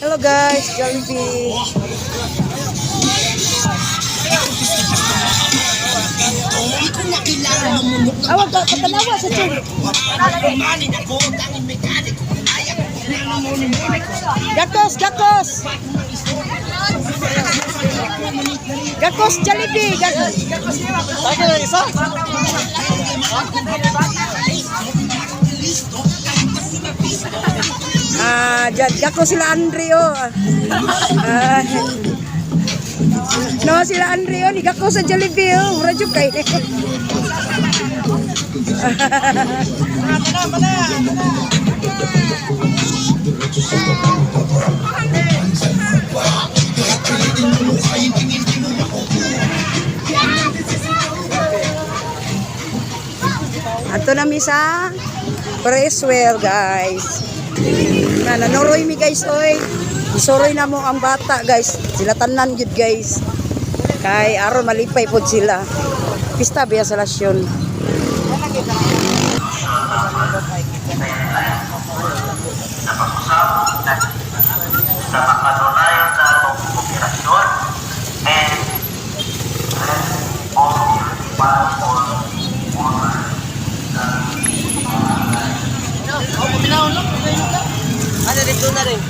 Hello guys, Jollibee. Awag ka, katanawa sa chug. Gakos, gakos. Gakos, Jollibee. Gakos. Lagi na isa. Gakos sila Andrio. No, sila Andrio ni gakos sa Jollibee. Mura jud kay. Ato na mi sa Preswell guys. Nanoroy mi guys oy. Isoroy na mo ang bata guys. Sila tanan gid guys. Kay aron malipay pod sila. Pista biya sa lasyon. Sa pagpatunayan sa operasyon and Ano rin doon na rin?